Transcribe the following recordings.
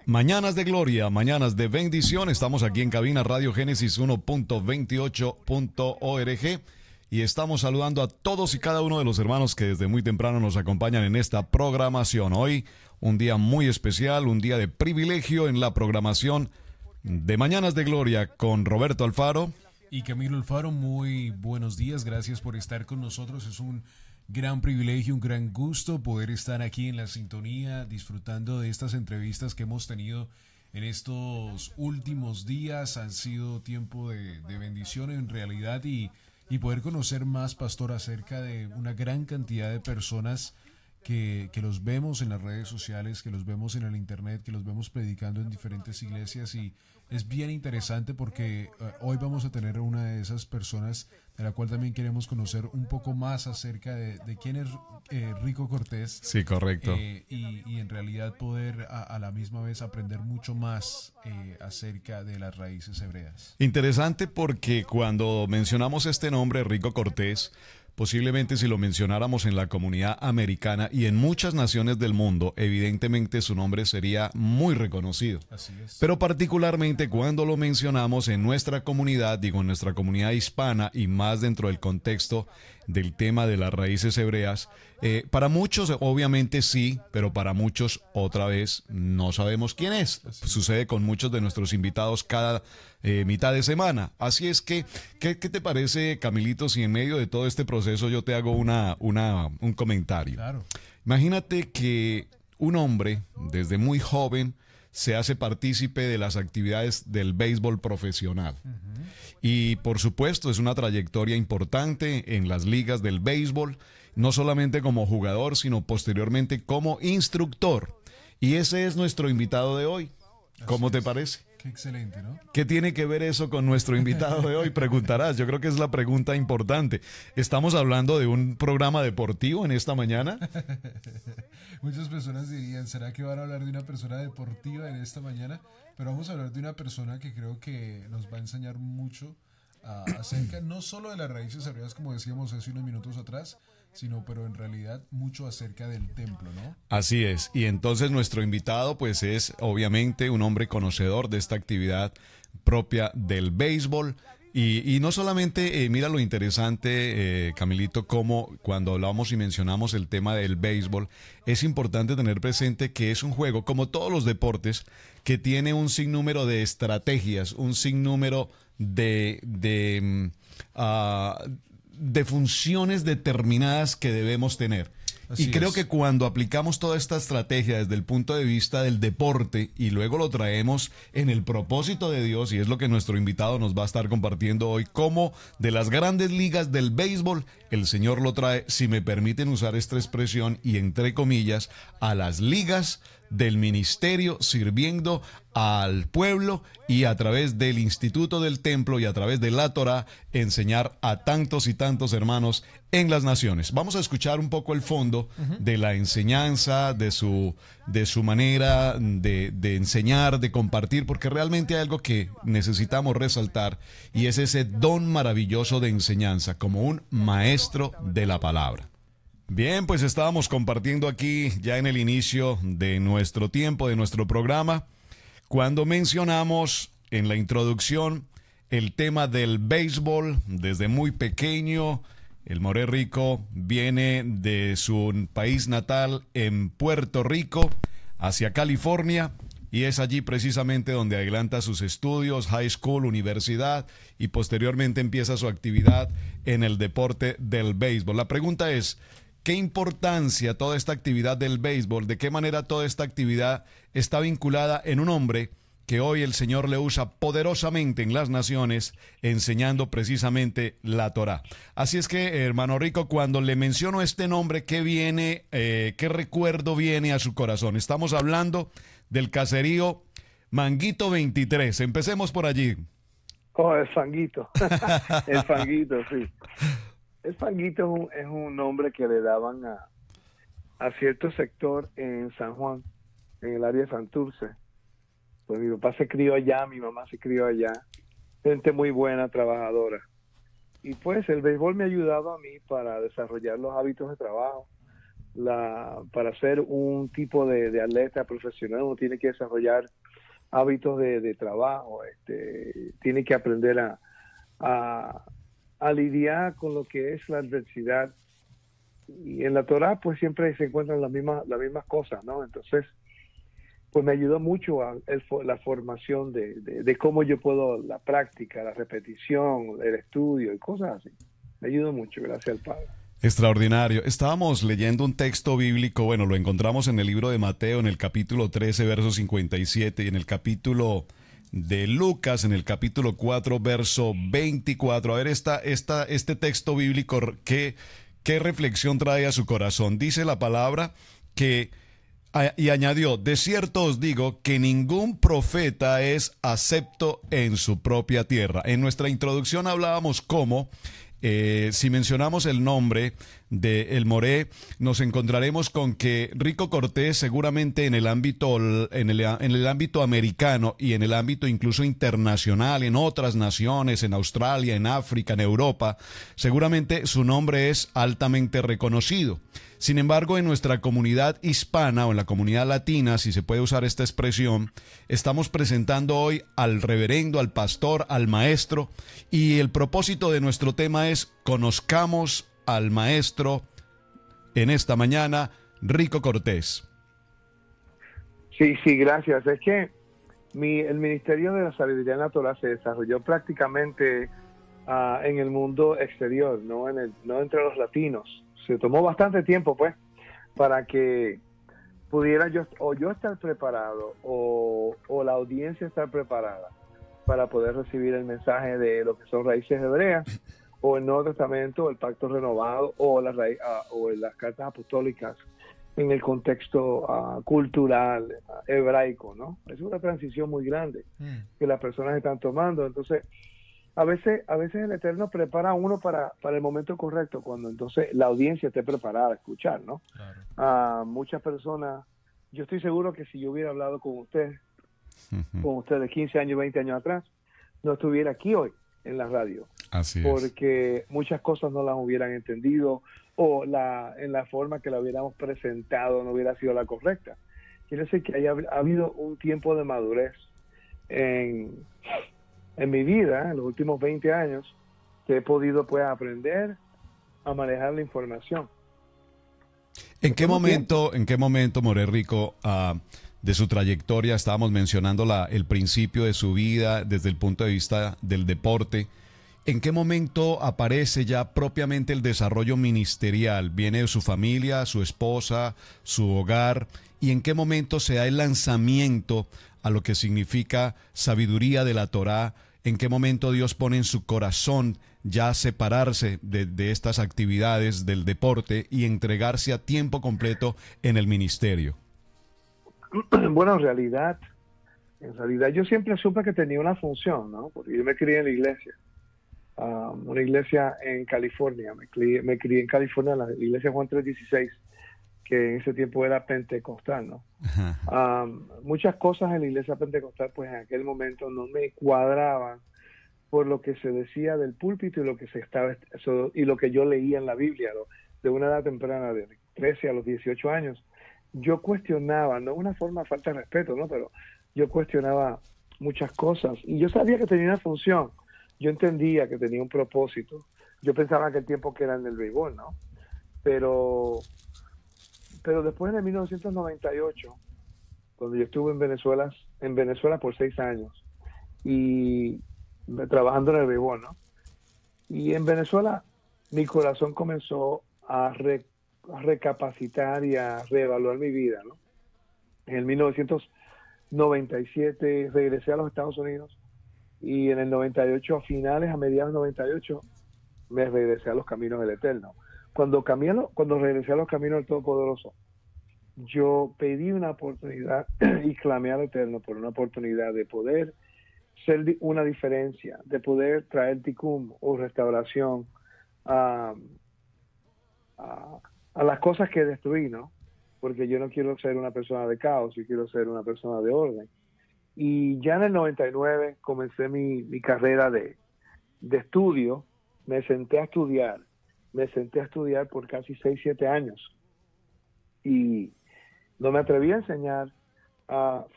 Mañanas de gloria, mañanas de bendición. Estamos aquí en cabina Radio Génesis 1.28.org y estamos saludando a todos y cada uno de los hermanos que desde muy temprano nos acompañan en esta programación. Hoy un día muy especial, un día de privilegio en la programación de Mañanas de Gloria con Roberto Alfaro y Camilo Alfaro. Muy buenos días, gracias por estar con nosotros. Es un gran privilegio, un gran gusto poder estar aquí en la sintonía, disfrutando de estas entrevistas que hemos tenido en estos últimos días. Han sido tiempo de bendición en realidad y poder conocer más, pastor, acerca de una gran cantidad de personas que los vemos en las redes sociales, que los vemos en el internet, que los vemos predicando en diferentes iglesias, y es bien interesante porque hoy vamos a tener una de esas personas de la cual también queremos conocer un poco más acerca de quién es Rico Cortés. Sí, correcto. Y en realidad poder a la misma vez aprender mucho más acerca de las raíces hebreas. Interesante porque cuando mencionamos este nombre, Rico Cortés, posiblemente si lo mencionáramos en la comunidad americana y en muchas naciones del mundo, evidentemente su nombre sería muy reconocido. Así es. Pero particularmente cuando lo mencionamos en nuestra comunidad, digo en nuestra comunidad hispana y más dentro del contexto del tema de las raíces hebreas, para muchos obviamente sí, pero para muchos otra vez no sabemos quién es. Sucede con muchos de nuestros invitados cada mitad de semana. Así es que, ¿qué te parece, Camilito, si en medio de todo este proceso yo te hago un comentario? Claro. Imagínate que un hombre desde muy joven se hace partícipe de las actividades del béisbol profesional. Y por supuesto es una trayectoria importante en las ligas del béisbol, no solamente como jugador, sino posteriormente como instructor. Y ese es nuestro invitado de hoy. ¿Cómo te parece? Qué excelente, ¿no? ¿Qué tiene que ver eso con nuestro invitado de hoy? Preguntarás. Yo creo que es la pregunta importante. ¿Estamos hablando de un programa deportivo en esta mañana? Muchas personas dirían, ¿será que van a hablar de una persona deportiva en esta mañana? Pero vamos a hablar de una persona que creo que nos va a enseñar mucho acerca, no solo de las raíces hebreas, como decíamos hace unos minutos atrás, sino, pero en realidad, mucho acerca del templo, ¿no? Así es. Y entonces nuestro invitado, pues, es obviamente un hombre conocedor de esta actividad propia del béisbol. Y no solamente, mira lo interesante, Camilito, como cuando hablamos y mencionamos el tema del béisbol, es importante tener presente que es un juego, como todos los deportes, que tiene un sinnúmero de estrategias, un sinnúmero de funciones determinadas que debemos tener. Así y creo es. que cuando aplicamos toda esta estrategia desde el punto de vista del deporte y luego lo traemos en el propósito de Dios, y es lo que nuestro invitado nos va a estar compartiendo hoy, como de las grandes ligas del béisbol, el Señor lo trae, si me permiten usar esta expresión y entre comillas, a las ligas del ministerio, sirviendo al pueblo y a través del Instituto del Templo y a través de la Torá enseñar a tantos y tantos hermanos en las naciones. Vamos a escuchar un poco el fondo de la enseñanza, de su manera de enseñar, de compartir, porque realmente hay algo que necesitamos resaltar y es ese don maravilloso de enseñanza como un maestro de la palabra. Bien, pues estábamos compartiendo aquí ya en el inicio de nuestro tiempo, de nuestro programa, cuando mencionamos en la introducción el tema del béisbol. Desde muy pequeño, el More Rico viene de su país natal en Puerto Rico hacia California, y es allí precisamente donde adelanta sus estudios, high school, universidad, y posteriormente empieza su actividad en el deporte del béisbol. La pregunta es, ¿qué importancia toda esta actividad del béisbol, de qué manera toda esta actividad está vinculada en un hombre que hoy el Señor le usa poderosamente en las naciones, enseñando precisamente la Torá? Así es que, hermano Rico, cuando le menciono este nombre, ¿qué viene, qué recuerdo viene a su corazón? Estamos hablando del caserío Manguito 23. Empecemos por allí. Oh, el Fanguito. El Fanguito, sí. El Fanguito es un nombre que le daban a cierto sector en San Juan, en el área de Santurce. Pues mi papá se crió allá, mi mamá se crió allá. Gente muy buena, trabajadora. Y pues el béisbol me ha ayudado a mí para desarrollar los hábitos de trabajo, para ser un tipo de atleta profesional uno tiene que desarrollar hábitos de trabajo, tiene que aprender a lidiar con lo que es la adversidad. Y en la Torá pues siempre se encuentran las mismas cosas, ¿no? Entonces, pues me ayudó mucho la formación de cómo yo puedo, la práctica, la repetición, el estudio y cosas así. Me ayudó mucho, gracias al Padre. Extraordinario. Estábamos leyendo un texto bíblico, bueno, lo encontramos en el libro de Mateo, en el capítulo 13, verso 57, y en el capítulo de Lucas, en el capítulo 4, verso 24. A ver, este texto bíblico, ¿qué reflexión trae a su corazón? Dice la palabra que, y añadió, de cierto os digo que ningún profeta es acepto en su propia tierra. En nuestra introducción hablábamos cómo si mencionamos el nombre de El Moré, nos encontraremos con que Rico Cortés seguramente en el ámbito americano y en el ámbito incluso internacional, en otras naciones, en Australia, en África, en Europa, seguramente su nombre es altamente reconocido. Sin embargo, en nuestra comunidad hispana o en la comunidad latina, si se puede usar esta expresión, estamos presentando hoy al reverendo, al pastor, al maestro, y el propósito de nuestro tema es conozcamos al maestro en esta mañana, Rico Cortés. Sí, gracias. Es que el Ministerio de la Sabiduría Natural se desarrolló prácticamente en el mundo exterior, no entre los latinos. Se tomó bastante tiempo, pues, para que pudiera yo estar preparado o la audiencia estar preparada para poder recibir el mensaje de lo que son raíces hebreas o el Nuevo Testamento, el Pacto Renovado o las cartas apostólicas en el contexto cultural hebraico, ¿no? Es una transición muy grande que las personas están tomando. Entonces, a veces el Eterno prepara a uno para el momento correcto, cuando entonces la audiencia esté preparada a escuchar, ¿no? Claro. Muchas personas, yo estoy seguro que si yo hubiera hablado con ustedes 15 años, 20 años atrás, no estuviera aquí hoy en la radio. Así es. Porque muchas cosas no las hubieran entendido o en la forma que la hubiéramos presentado no hubiera sido la correcta. Quiere decir que ha habido un tiempo de madurez en mi vida, en los últimos 20 años, que he podido pues aprender a manejar la información. ¿En qué momento, Moré Rico, de su trayectoria, estábamos mencionando el principio de su vida desde el punto de vista del deporte, ¿en qué momento aparece ya propiamente el desarrollo ministerial? ¿Viene de su familia, su esposa, su hogar? ¿Y en qué momento se da el lanzamiento a lo que significa sabiduría de la Torá? ¿En qué momento Dios pone en su corazón ya separarse de estas actividades del deporte y entregarse a tiempo completo en el ministerio? Bueno, en realidad yo siempre supe que tenía una función, ¿no? Porque yo me crié en la iglesia, una iglesia en California. Me crié en California, la iglesia Juan 3:16, que en ese tiempo era pentecostal, ¿no? Muchas cosas en la iglesia pentecostal, pues en aquel momento no me cuadraban por lo que se decía del púlpito y lo que yo leía en la Biblia, ¿no? De una edad temprana, de 13 a los 18 años. Yo cuestionaba, no de una forma de falta de respeto, ¿no? Pero yo cuestionaba muchas cosas y yo sabía que tenía una función. Yo entendía que tenía un propósito. Yo pensaba que el tiempo que era en el béisbol, ¿no? Pero después de 1998, cuando yo estuve en Venezuela por 6 años y trabajando en el béisbol, ¿no? Y en Venezuela mi corazón comenzó a recapacitar y a reevaluar mi vida, ¿no? En el 1997 regresé a los Estados Unidos y en el 98, a mediados del 98, me regresé a los caminos del Eterno. Cuando regresé a los caminos del Todopoderoso, yo pedí una oportunidad y clamé al Eterno por una oportunidad de poder ser una diferencia, de poder traer tikkun o restauración a las cosas que destruí, ¿no? Porque yo no quiero ser una persona de caos, yo quiero ser una persona de orden. Y ya en el 99 comencé mi carrera de estudio, me senté a estudiar por casi 6, 7 años. y no me atreví a enseñar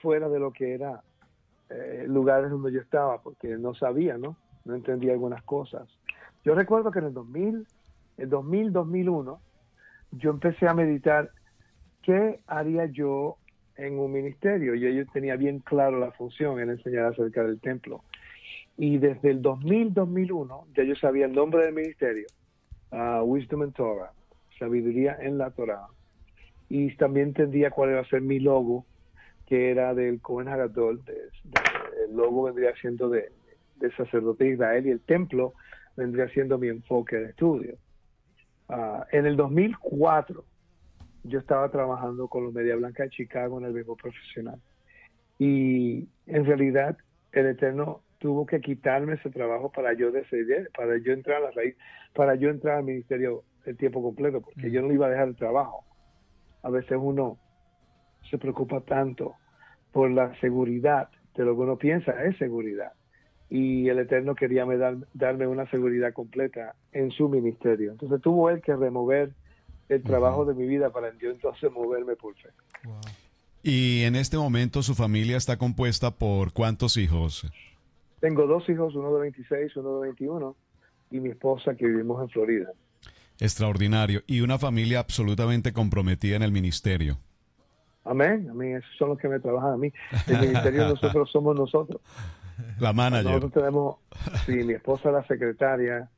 fuera de lo que era lugares donde yo estaba, porque no sabía, ¿no? No entendía algunas cosas. Yo recuerdo que en el 2001, yo empecé a meditar qué haría yo en un ministerio. Yo tenía bien claro la función en enseñar acerca del templo. Y desde el 2001, ya yo sabía el nombre del ministerio, Wisdom and Torah, sabiduría en la Torah. Y también entendía cuál iba a ser mi logo, que era del Cohen Hagadol. El logo vendría siendo de sacerdote de Israel, y el templo vendría siendo mi enfoque de estudio. En el 2004, yo estaba trabajando con los Media Blanca de Chicago en el béisbol profesional. Y en realidad, el Eterno tuvo que quitarme ese trabajo para yo decidir, para yo entrar a la raíz, para yo entrar al ministerio el tiempo completo, porque yo no iba a dejar el trabajo. A veces uno se preocupa tanto por la seguridad de lo que uno piensa es seguridad. Y el Eterno quería darme una seguridad completa en su ministerio. Entonces tuvo él que remover el trabajo de mi vida para yo entonces moverme por fe. Wow. Y en este momento su familia está compuesta por ¿cuántos hijos? Tengo 2 hijos, uno de 26, uno de 21, y mi esposa, que vivimos en Florida. Extraordinario. Y una familia absolutamente comprometida en el ministerio. Amén, amén. Esos son los que me trabajan a mí. El ministerio de nosotros somos nosotros. La manager. Nosotros tenemos, sí, mi esposa es la secretaria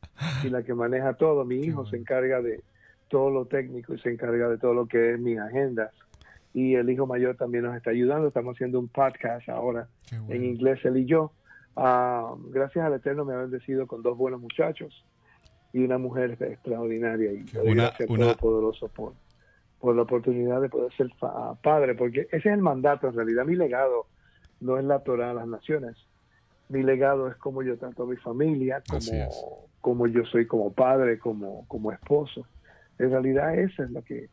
y la que maneja todo. Mi hijo se encarga de todo lo técnico y se encarga de todo lo que es mis agendas. Y el hijo mayor también nos está ayudando. Estamos haciendo un podcast ahora en inglés, él y yo. Gracias al Eterno me ha bendecido con 2 buenos muchachos y una mujer extraordinaria. Y gracias a Todopoderoso por la oportunidad de poder ser padre, porque ese es el mandato. En realidad mi legado no es la Torah a las naciones. Mi legado es cómo yo trato a mi familia, como yo soy como padre, como esposo. En realidad esa es lo que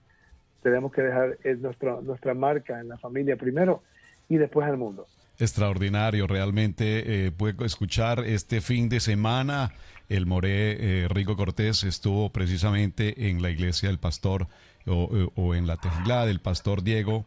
tenemos que dejar, es nuestra marca en la familia primero y después al mundo. Extraordinario, realmente puedo escuchar este fin de semana. El Moré Rico Cortés estuvo precisamente en la iglesia del pastor o en la tejilá del pastor Diego,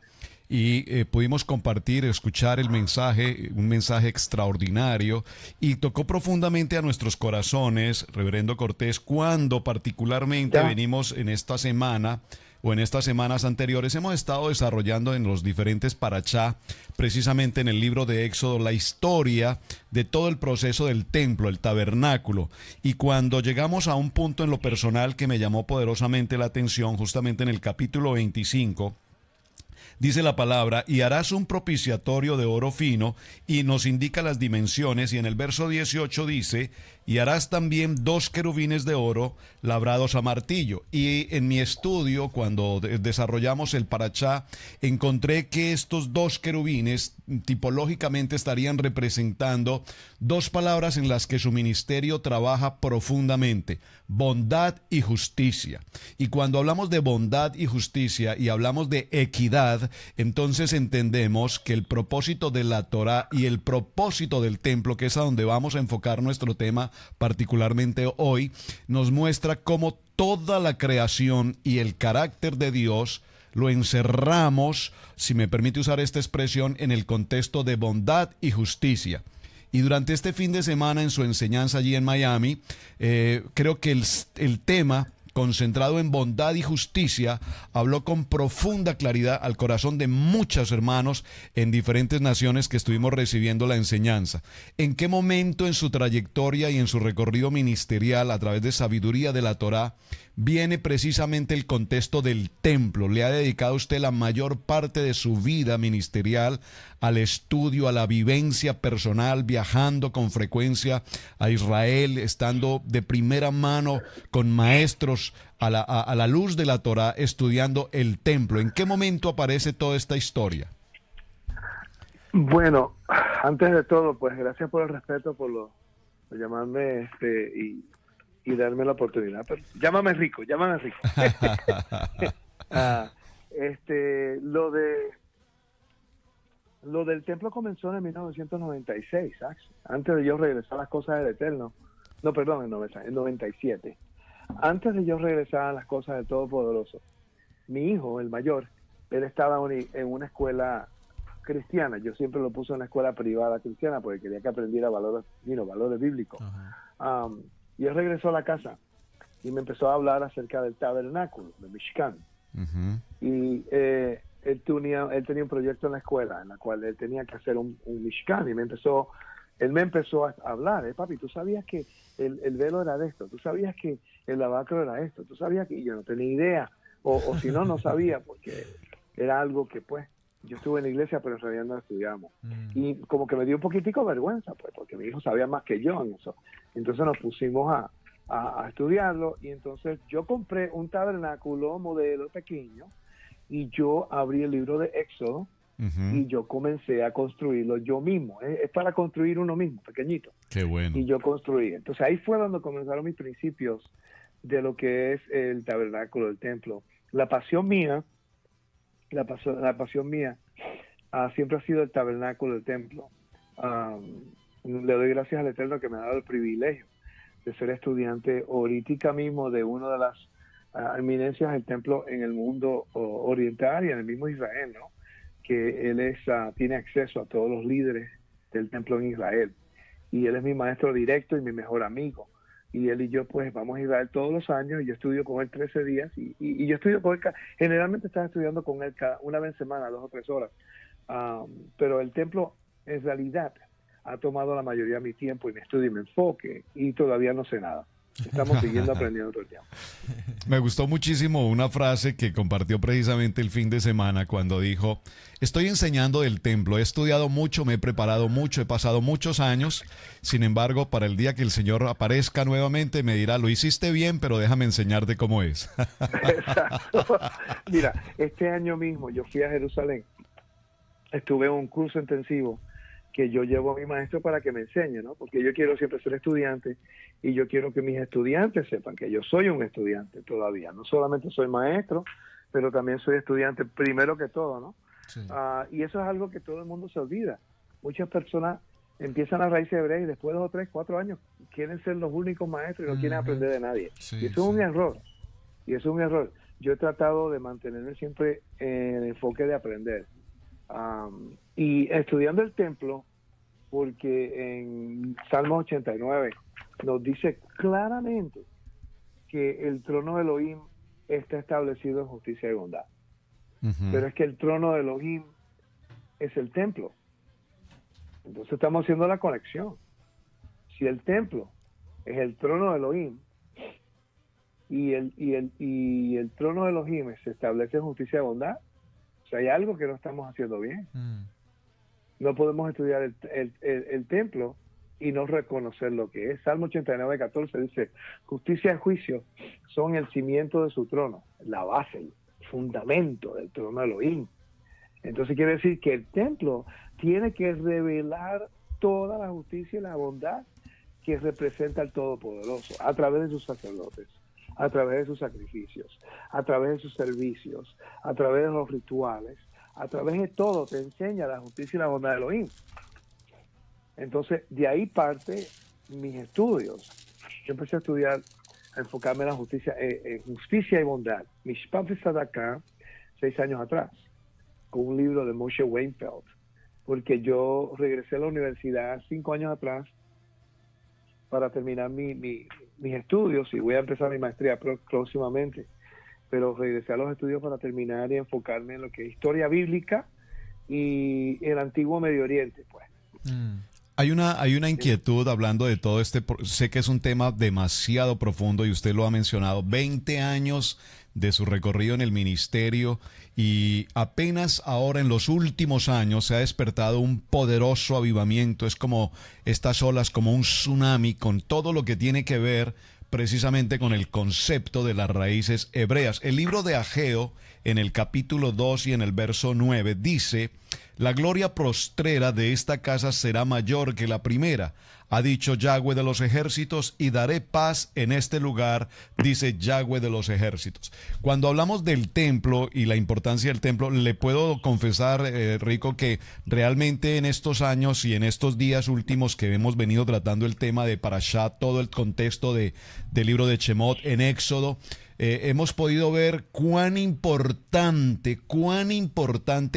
y pudimos compartir, escuchar el mensaje, un mensaje extraordinario, y tocó profundamente a nuestros corazones, Reverendo Cortés, cuando particularmente venimos en esta semana o en estas semanas anteriores hemos estado desarrollando en los diferentes parachá, precisamente en el libro de Éxodo, la historia de todo el proceso del templo, el tabernáculo. Y cuando llegamos a un punto en lo personal que me llamó poderosamente la atención, justamente en el capítulo 25, dice la palabra, y harás un propiciatorio de oro fino, y nos indica las dimensiones, y en el verso 18 dice, y harás también 2 querubines de oro labrados a martillo. Y en mi estudio, cuando desarrollamos el parachá, encontré que estos 2 querubines tipológicamente estarían representando 2 palabras en las que su ministerio trabaja profundamente: bondad y justicia. Y cuando hablamos de bondad y justicia y hablamos de equidad, entonces entendemos que el propósito de la Torá y el propósito del templo, que es a donde vamos a enfocar nuestro tema particularmente hoy, nos muestra cómo toda la creación y el carácter de Dios lo encerramos, si me permite usar esta expresión, en el contexto de bondad y justicia. Y durante este fin de semana en su enseñanza allí en Miami, creo que el tema concentrado en bondad y justicia habló con profunda claridad al corazón de muchos hermanos en diferentes naciones que estuvimos recibiendo la enseñanza. ¿En qué momento en su trayectoria y en su recorrido ministerial a través de sabiduría de la Torá viene precisamente el contexto del templo? ¿Le ha dedicado usted la mayor parte de su vida ministerial al estudio, a la vivencia personal, viajando con frecuencia a Israel, estando de primera mano con maestros a la luz de la Torá, estudiando el templo? ¿En qué momento aparece toda esta historia? Bueno, antes de todo, pues gracias por el respeto, por llamarme y darme la oportunidad. Pero llámame Rico. Lo del templo comenzó en 1996, antes de yo regresar a las cosas del Eterno. No, perdón, en 97. Antes de yo regresar a las cosas del Todopoderoso, mi hijo, el mayor, él estaba en una escuela cristiana. Yo siempre lo puse en una escuela privada cristiana porque quería que aprendiera valores bíblicos. Y él regresó a la casa y me empezó a hablar acerca del tabernáculo, de Mishkan. Y él tenía un proyecto en la escuela en la cual él tenía que hacer un Mishkan, y él me empezó a hablar. Papi, ¿tú sabías que el velo era de esto? ¿Tú sabías que el lavacro era esto? ¿Tú sabías que...? Y yo no tenía idea, o si no sabía, porque era algo que pues yo estuve en la iglesia, pero en realidad no estudiamos. Y como que me dio un poquitico de vergüenza, pues, porque mi hijo sabía más que yo en eso. Entonces nos pusimos a estudiarlo, y entonces yo compré un tabernáculo modelo pequeño, y yo abrí el libro de Éxodo, y yo comencé a construirlo yo mismo. Es para construir uno mismo, pequeñito. Qué bueno. Y yo construí. Entonces ahí fue donde comenzaron mis principios de lo que es el tabernáculo del templo. La pasión mía siempre ha sido el tabernáculo del templo. Le doy gracias al Eterno que me ha dado el privilegio de ser estudiante ahorita mismo de una de las eminencias del templo en el mundo oriental y en el mismo Israel, ¿no? Que él tiene acceso a todos los líderes del templo en Israel, y él es mi maestro directo y mi mejor amigo, y él y yo pues vamos a Israel todos los años, y yo estudio con él 13 días, y yo estudio con él, generalmente estás estudiando con él una vez en semana, 2 o 3 horas, pero el templo en realidad ha tomado la mayoría de mi tiempo y mi estudio y mi enfoque, y todavía no sé nada. Estamos siguiendo aprendiendo todo el tiempo. Me gustó muchísimo una frase que compartió precisamente el fin de semana cuando dijo: estoy enseñando del templo, he estudiado mucho, me he preparado mucho, he pasado muchos años, sin embargo, para el día que el Señor aparezca nuevamente me dirá: lo hiciste bien, pero déjame enseñarte cómo es. Exacto. Mira, este año mismo yo fui a Jerusalén, estuve en un curso intensivo que yo llevo a mi maestro para que me enseñe, ¿no? Porque yo quiero siempre ser estudiante, y yo quiero que mis estudiantes sepan que yo soy un estudiante todavía. No solamente soy maestro, pero también soy estudiante primero que todo, ¿no? Sí. Y eso es algo que todo el mundo se olvida. Muchas personas empiezan a raíces hebreas y después de 2 o 3, 4 años quieren ser los únicos maestros y no quieren aprender de nadie. Sí, y eso es un error. Y eso es un error. Yo he tratado de mantenerme siempre en el enfoque de aprender. Y estudiando el templo, porque en Salmo 89 nos dice claramente que el trono de Elohim está establecido en justicia y bondad. Pero es que el trono de Elohim es el templo. Entonces estamos haciendo la conexión. Si el templo es el trono de Elohim, y el trono de Elohim se establece en justicia y bondad, o sea, hay algo que no estamos haciendo bien. No podemos estudiar el templo y no reconocer lo que es. Salmo 89:14 dice: justicia y juicio son el cimiento de su trono, la base, el fundamento del trono de Elohim. Entonces quiere decir que el templo tiene que revelar toda la justicia y la bondad que representa al Todopoderoso a través de sus sacerdotes, a través de sus sacrificios, a través de sus servicios, a través de los rituales, a través de todo te enseña la justicia y la bondad de Elohim. Entonces, de ahí parte mis estudios. Yo empecé a estudiar, a enfocarme en la justicia, en justicia y bondad. Mishpat Tzedakah, 6 años atrás, con un libro de Moshe Weinfeld, porque yo regresé a la universidad 5 años atrás para terminar mis estudios, y voy a empezar mi maestría próximamente, pero regresé a los estudios para terminar y enfocarme en lo que es historia bíblica y el antiguo Medio Oriente, pues. Hay una inquietud hablando de todo este, sé que es un tema demasiado profundo y usted lo ha mencionado, 20 años de su recorrido en el ministerio, y apenas ahora en los últimos años se ha despertado un poderoso avivamiento. Es como estas olas, como un tsunami, con todo lo que tiene que ver precisamente con el concepto de las raíces hebreas. El libro de Ageo, en el capítulo 2 y en el verso 9, dice: la gloria postrera de esta casa será mayor que la primera, ha dicho Yahweh de los ejércitos, y daré paz en este lugar, dice Yahweh de los ejércitos. Cuando hablamos del templo y la importancia del templo, le puedo confesar, Rico, que realmente en estos años y en estos días últimos que hemos venido tratando el tema de Parashá, todo el contexto del libro de Shemot en Éxodo, hemos podido ver cuán importante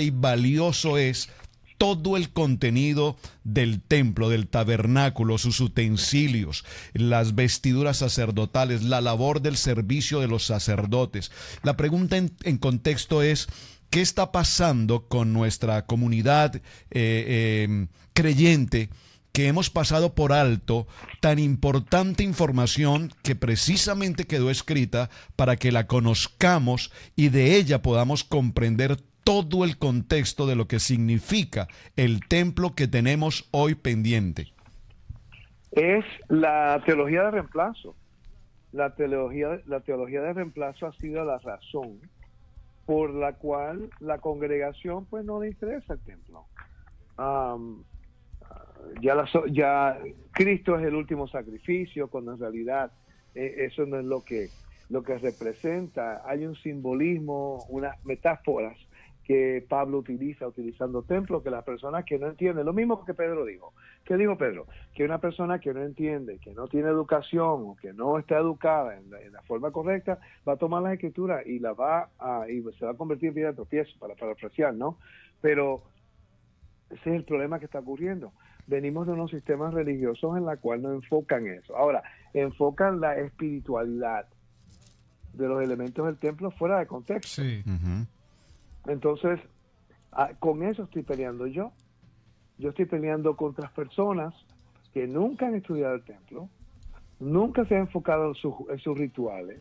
y valioso es todo el contenido del templo, del tabernáculo, sus utensilios, las vestiduras sacerdotales, la labor del servicio de los sacerdotes. La pregunta en contexto es, ¿qué está pasando con nuestra comunidad creyente, que hemos pasado por alto tan importante información que precisamente quedó escrita para que la conozcamos y de ella podamos comprender todo el contexto de lo que significa el templo que tenemos hoy pendiente? Es la teología de reemplazo. La teología de reemplazo ha sido la razón por la cual la congregación pues no le interesa el templo. Ya Cristo es el último sacrificio, cuando en realidad eso no es lo que representa. Hay un simbolismo, unas metáforas que Pablo utilizando templo, que las personas que no entienden, lo mismo que Pedro dijo. ¿Qué dijo Pedro? Que una persona que no entiende, que no tiene educación o que no está educada en la forma correcta, va a tomar las escrituras y se va a convertir en piedra de tropiezo, para parafrasear, ¿no? Pero ese es el problema que está ocurriendo. Venimos de unos sistemas religiosos en la cual no enfocan eso. Ahora, enfocan la espiritualidad de los elementos del templo fuera de contexto. Sí. Entonces, con eso estoy peleando yo. Yo estoy peleando contra las personas que nunca han estudiado el templo, nunca se han enfocado en sus rituales,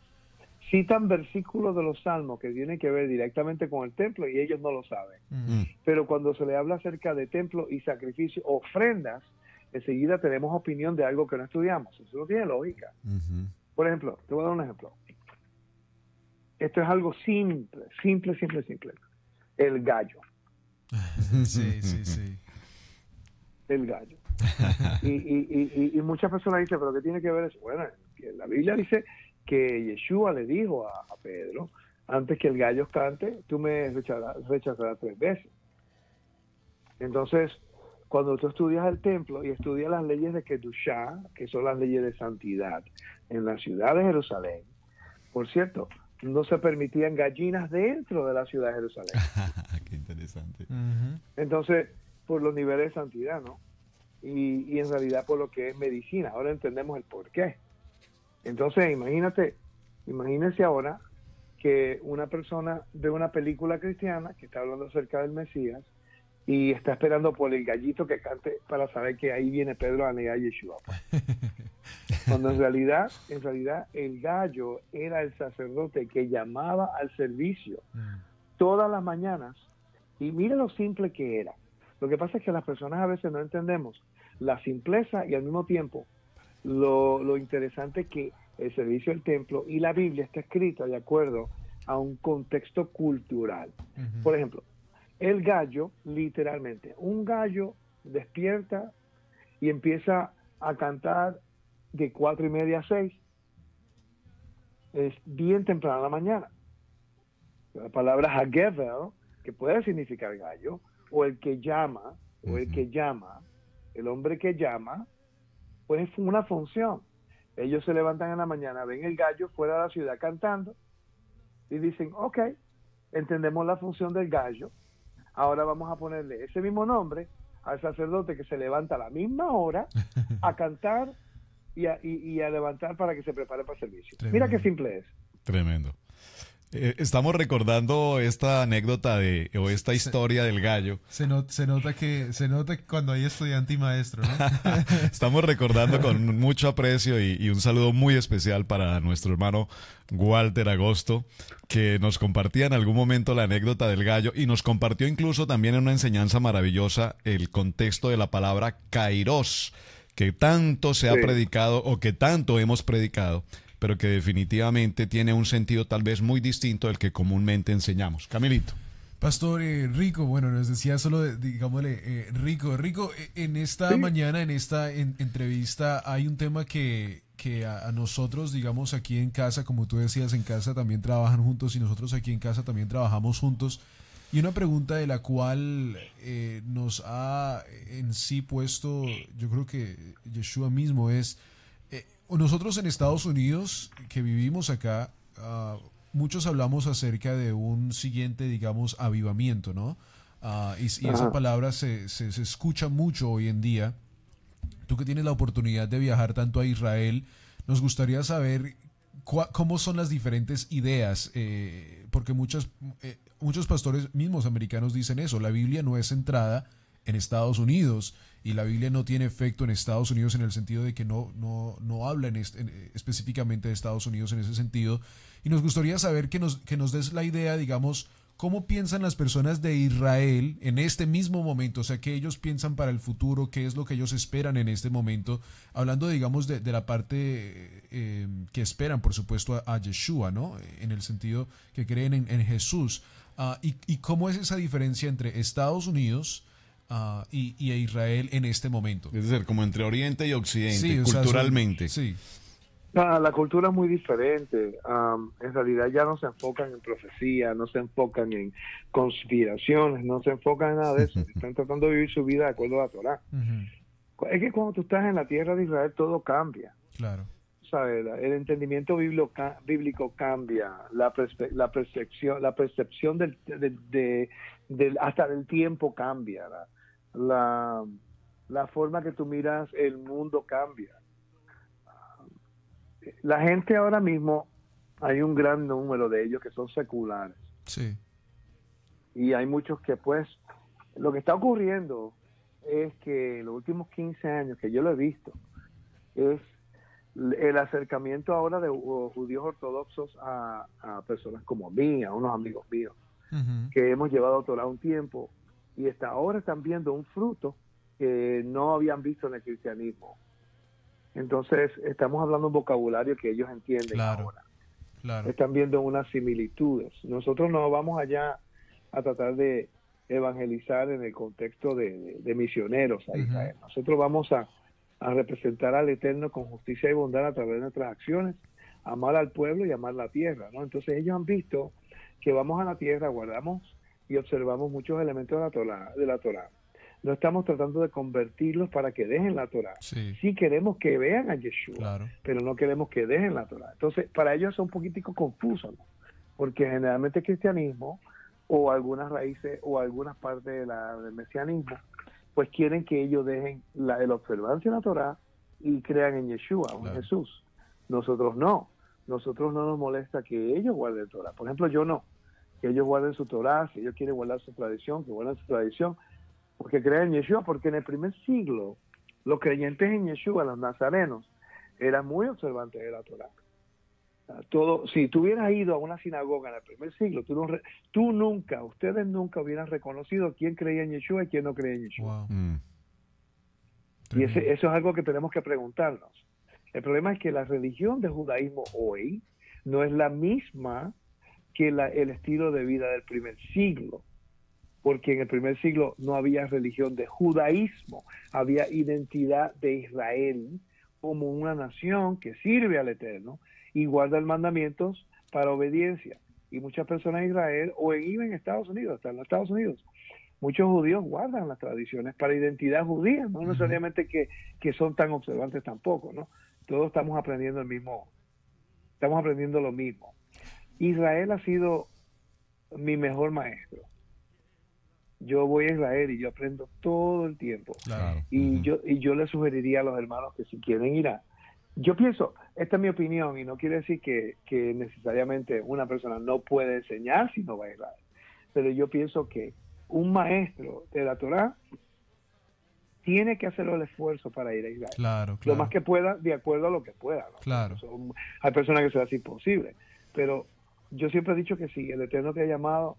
citan versículos de los salmos que tienen que ver directamente con el templo y ellos no lo saben. Pero cuando se le habla acerca de templo y sacrificio, ofrendas, enseguida tenemos opinión de algo que no estudiamos. Eso no tiene lógica. Por ejemplo, te voy a dar un ejemplo. Esto es algo simple. El gallo. Sí. El gallo. Y muchas personas dicen, ¿pero qué tiene que ver eso? Bueno, la Biblia dice que Yeshua le dijo a Pedro, antes que el gallo cante, tú me rechazarás 3 veces. Entonces, cuando tú estudias el templo y estudias las leyes de Kedushá, que son las leyes de santidad, en la ciudad de Jerusalén, por cierto, no se permitían gallinas dentro de la ciudad de Jerusalén. Qué interesante. Entonces, por los niveles de santidad, ¿no? Y en realidad por lo que es medicina. Ahora entendemos el por qué. Entonces, imagínense ahora que una persona ve una película cristiana que está hablando acerca del Mesías y está esperando por el gallito que cante para saber que ahí viene Pedro a negar a Yeshua. Cuando en realidad el gallo era el sacerdote que llamaba al servicio todas las mañanas. Y mira lo simple que era. Lo que pasa es que las personas a veces no entendemos la simpleza y al mismo tiempo lo interesante que el servicio del templo y la Biblia está escrita de acuerdo a un contexto cultural. Por ejemplo, el gallo, literalmente, un gallo despierta y empieza a cantar de 4:30 a 6. Es bien temprano en la mañana. La palabra hagevel, que puede significar gallo, o el que llama, el hombre que llama, pues es una función. Ellos se levantan en la mañana, ven el gallo fuera de la ciudad cantando y dicen, ok, entendemos la función del gallo, ahora vamos a ponerle ese mismo nombre al sacerdote que se levanta a la misma hora a cantar y a levantar para que se prepare para el servicio. Tremendo. Mira qué simple es. Tremendo. Estamos recordando esta anécdota o esta historia del gallo. Se nota que cuando hay estudiante y maestro, ¿no? Estamos recordando con mucho aprecio y un saludo muy especial para nuestro hermano Walter Agosto, que nos compartía en algún momento la anécdota del gallo y nos compartió incluso también en una enseñanza maravillosa el contexto de la palabra kairos, que tanto se ha predicado o que tanto hemos predicado, pero que definitivamente tiene un sentido tal vez muy distinto del que comúnmente enseñamos. Camilito. Pastor Rico, bueno, nos decía solo, digámosle, Rico, en esta mañana, en esta entrevista, hay un tema que a nosotros, digamos, aquí en casa, como tú decías, en casa también trabajan juntos y nosotros aquí en casa también trabajamos juntos. Y una pregunta de la cual nos ha en sí puesto, yo creo que Yeshua mismo es, nosotros en Estados Unidos, que vivimos acá, muchos hablamos acerca de un siguiente, digamos, avivamiento, ¿no? Y esa palabra se escucha mucho hoy en día. Tú que tienes la oportunidad de viajar tanto a Israel, nos gustaría saber cómo son las diferentes ideas, porque muchos pastores mismos americanos dicen eso: la Biblia no es centrada en Estados Unidos y la Biblia no tiene efecto en Estados Unidos, en el sentido de que no habla específicamente de Estados Unidos en ese sentido. Y nos gustaría saber que nos des la idea, digamos, cómo piensan las personas de Israel en este mismo momento, o sea, qué ellos piensan para el futuro, qué es lo que ellos esperan en este momento, hablando, digamos, de la parte que esperan, por supuesto, a Yeshua, ¿no? En el sentido que creen en Jesús. Y cómo es esa diferencia entre Estados Unidos y a Israel en este momento. Es decir, como entre Oriente y Occidente, Sí, culturalmente. Sí. La cultura es muy diferente. En realidad ya no se enfocan en profecía, no se enfocan en conspiraciones, no se enfocan en nada de eso. Están tratando de vivir su vida de acuerdo a la Torá. Es que cuando tú estás en la tierra de Israel todo cambia. Claro. ¿Sabes? El entendimiento bíblico cambia, la percepción hasta del tiempo cambia, la forma que tú miras el mundo cambia. La gente ahora mismo, hay un gran número de ellos que son seculares. Sí. Y hay muchos que, pues, lo que está ocurriendo es que en los últimos 15 años que yo lo he visto, es el acercamiento ahora de judíos ortodoxos a personas como mí, a unos amigos míos, que hemos llevado Torah un tiempo, y hasta ahora están viendo un fruto que no habían visto en el cristianismo. Entonces, estamos hablando un vocabulario que ellos entienden ahora. Claro. Están viendo unas similitudes. Nosotros no vamos allá a tratar de evangelizar en el contexto de misioneros a Israel. Nosotros vamos a representar al Eterno con justicia y bondad a través de nuestras acciones, amar al pueblo y amar la tierra, ¿no? Entonces ellos han visto que vamos a la tierra, guardamos y observamos muchos elementos de la Torá. No estamos tratando de convertirlos para que dejen la Torá. Sí queremos que vean a Yeshua, pero no queremos que dejen la Torá. Entonces, para ellos es un poquitico confuso, ¿no? Porque generalmente el cristianismo, o algunas raíces, o algunas partes del mesianismo, pues quieren que ellos dejen la observancia de la Torá y crean en Yeshua, en Jesús. Nosotros no. Nosotros no nos molesta que ellos guarden Torá. Por ejemplo, yo no. Que ellos guarden su Torá, si ellos quieren guardar su tradición, que guarden su tradición, porque creen en Yeshua, porque en el primer siglo los creyentes en Yeshua, los nazarenos, eran muy observantes de la Torá. Si tú hubieras ido a una sinagoga en el primer siglo, ustedes nunca hubieran reconocido quién creía en Yeshua y quién no creía en Yeshua. Wow. Y eso es algo que tenemos que preguntarnos. El problema es que la religión del judaísmo hoy no es la misma que el estilo de vida del primer siglo, porque en el primer siglo no había religión de judaísmo, había identidad de Israel como una nación que sirve al Eterno y guarda los mandamientos para obediencia. Y muchas personas en Israel o en Estados Unidos, hasta en los Estados Unidos, muchos judíos guardan las tradiciones para identidad judía, no necesariamente que son tan observantes tampoco, ¿no? Todos estamos aprendiendo lo mismo. Israel ha sido mi mejor maestro. Yo voy a Israel y yo aprendo todo el tiempo. Claro. Y yo le sugeriría a los hermanos que si quieren ir yo pienso, esta es mi opinión y no quiere decir que necesariamente una persona no puede enseñar si no va a Israel. Pero yo pienso que un maestro de la Torá tiene que hacer el esfuerzo para ir a Israel. Claro. Lo más que pueda, de acuerdo a lo que pueda, ¿no? Claro. Hay personas que se les hace imposible. Pero yo siempre he dicho que si el Eterno te ha llamado,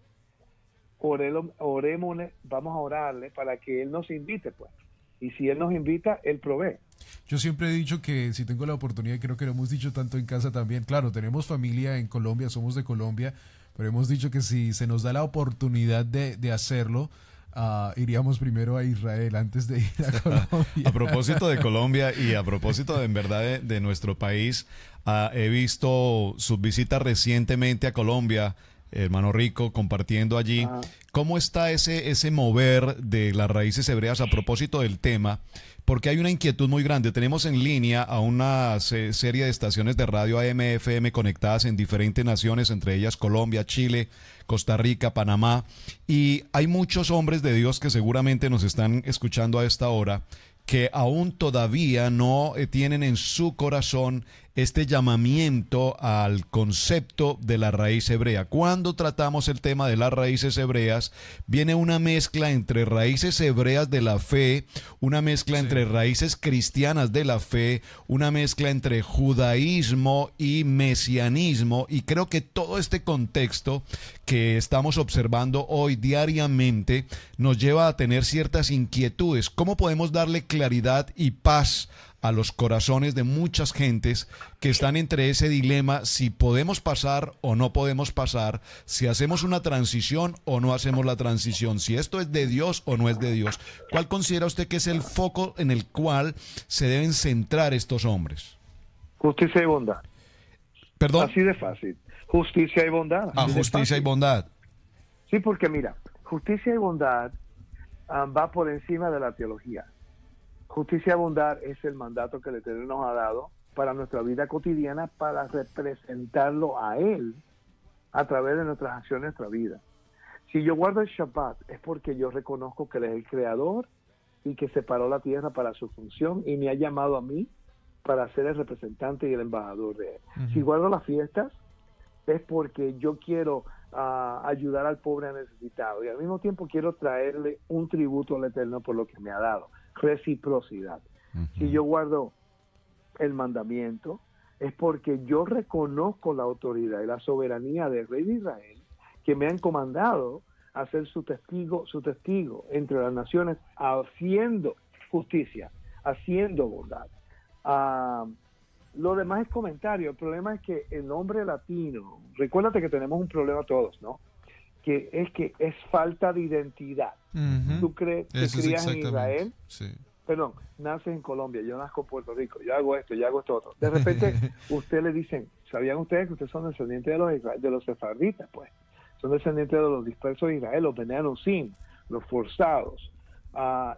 orémosle, vamos a orarle para que Él nos invite, pues. Y si Él nos invita, Él provee. Yo siempre he dicho que si tengo la oportunidad, creo que lo hemos dicho tanto en casa también, claro, tenemos familia en Colombia, somos de Colombia, pero hemos dicho que si se nos da la oportunidad de hacerlo, iríamos primero a Israel antes de ir a Colombia. A propósito de Colombia y a propósito en verdad de nuestro país, he visto sus visitas recientemente a Colombia. hermano Rico, compartiendo allí. Ajá. ¿Cómo está ese mover de las raíces hebreas a propósito del tema? Porque hay una inquietud muy grande. Tenemos en línea a una serie de estaciones de radio AM, FM conectadas en diferentes naciones, entre ellas Colombia, Chile, Costa Rica, Panamá. Y hay muchos hombres de Dios que seguramente nos están escuchando a esta hora, que aún todavía no tienen en su corazón este llamamiento al concepto de la raíz hebrea. Cuando tratamos el tema de las raíces hebreas, viene una mezcla entre raíces hebreas de la fe, una mezcla entre raíces cristianas de la fe, una mezcla entre judaísmo y mesianismo, y creo que todo este contexto que estamos observando hoy diariamente nos lleva a tener ciertas inquietudes. ¿Cómo podemos darle claridad y paz a los corazones de muchas gentes que están entre ese dilema, si podemos pasar o no podemos pasar, si hacemos una transición o no hacemos la transición, si esto es de Dios o no es de Dios? ¿Cuál considera usted que es el foco en el cual se deben centrar estos hombres? Justicia y bondad. ¿Perdón? Así de fácil. Justicia y bondad. Ah, justicia y bondad. Sí, porque mira, justicia y bondad va por encima de la teología. Justicia y bondad es el mandato que el Eterno nos ha dado para nuestra vida cotidiana, para representarlo a Él a través de nuestras acciones, nuestra vida. Si yo guardo el Shabbat es porque yo reconozco que Él es el Creador y que separó la tierra para su función y me ha llamado a mí para ser el representante y el embajador de Él. Si guardo las fiestas es porque yo quiero ayudar al pobre necesitado y al mismo tiempo quiero traerle un tributo al Eterno por lo que me ha dado. Reciprocidad. Si yo guardo el mandamiento es porque yo reconozco la autoridad y la soberanía del Rey de Israel, que me han comandado a ser su testigo entre las naciones, haciendo justicia, haciendo bondad. Lo demás es comentario. El problema es que el nombre latino, recuérdate que tenemos un problema todos, ¿no? Que es falta de identidad. Tú te crías en Israel, perdón, naces en Colombia, yo nazco en Puerto Rico, yo hago esto, yo hago esto otro. De repente, usted le dicen, ¿sabían ustedes que ustedes son descendientes de los sefarditas? Pues, son descendientes de los dispersos de Israel, los Bnei Anosim, los forzados.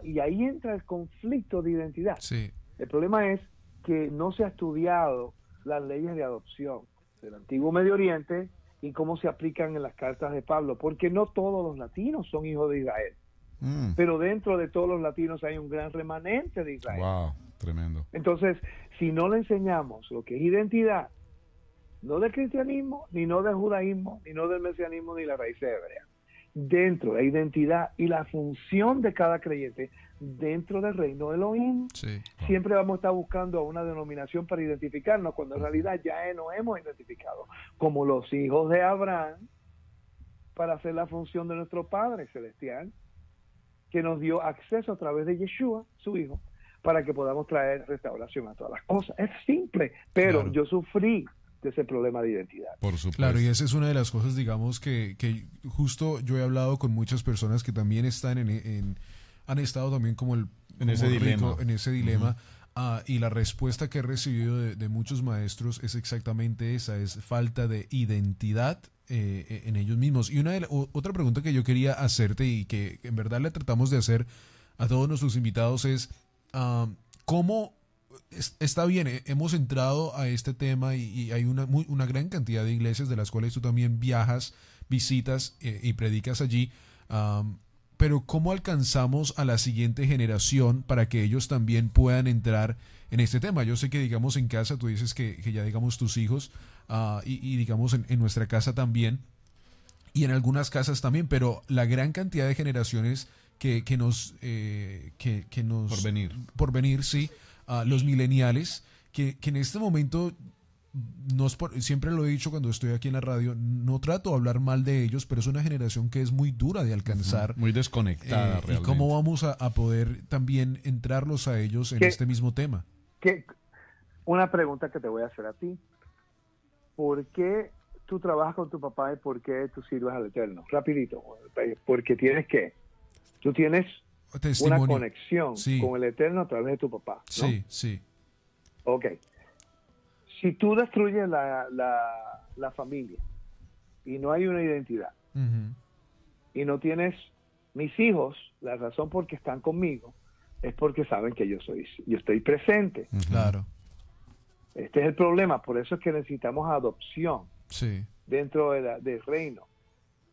Y ahí entra el conflicto de identidad. Sí. El problema es que no se ha estudiado las leyes de adopción del antiguo Medio Oriente y cómo se aplican en las cartas de Pablo, porque no todos los latinos son hijos de Israel, pero dentro de todos los latinos hay un gran remanente de Israel. Wow, tremendo. Entonces, si no le enseñamos lo que es identidad, no del cristianismo, ni no del judaísmo, ni no del mesianismo, ni la raíz hebrea, dentro de la identidad y la función de cada creyente dentro del reino de Elohim, siempre vamos a estar buscando una denominación para identificarnos, cuando en realidad ya nos hemos identificado como los hijos de Abraham para hacer la función de nuestro Padre Celestial, que nos dio acceso a través de Yeshua, su Hijo, para que podamos traer restauración a todas las cosas. Es simple, pero yo sufrí de ese problema de identidad. Por supuesto. Claro, y esa es una de las cosas, digamos, que justo yo he hablado con muchas personas que también están han estado también como en ese dilema. Y la respuesta que he recibido de muchos maestros es exactamente esa, es falta de identidad en ellos mismos. Y otra pregunta que yo quería hacerte y que en verdad le tratamos de hacer a todos nuestros invitados es ¿cómo está bien? Hemos entrado a este tema y hay una gran cantidad de iglesias de las cuales tú también viajas, visitas y predicas allí, pero ¿cómo alcanzamos a la siguiente generación para que ellos también puedan entrar en este tema? Yo sé que, digamos, en casa, tú dices que ya, digamos, tus hijos, y digamos, en nuestra casa también, y en algunas casas también, pero la gran cantidad de generaciones que nos por venir, sí, los millennials, que en este momento, siempre lo he dicho cuando estoy aquí en la radio, no trato de hablar mal de ellos, pero es una generación que es muy dura de alcanzar. Muy desconectada realmente. ¿Y cómo vamos a poder también entrarlos a ellos en este mismo tema? Una pregunta que te voy a hacer a ti. ¿Por qué tú trabajas con tu papá y por qué tú sirves al Eterno? Rapidito. Porque tú tienes una conexión con el Eterno a través de tu papá, ¿no? Sí. Ok. Si tú destruyes la familia, y no hay una identidad, Ujú. y no tienes mis hijos, la razón por que están conmigo es porque saben que yo estoy presente. Claro. Este es el problema, por eso es que necesitamos adopción Sí. dentro del reino.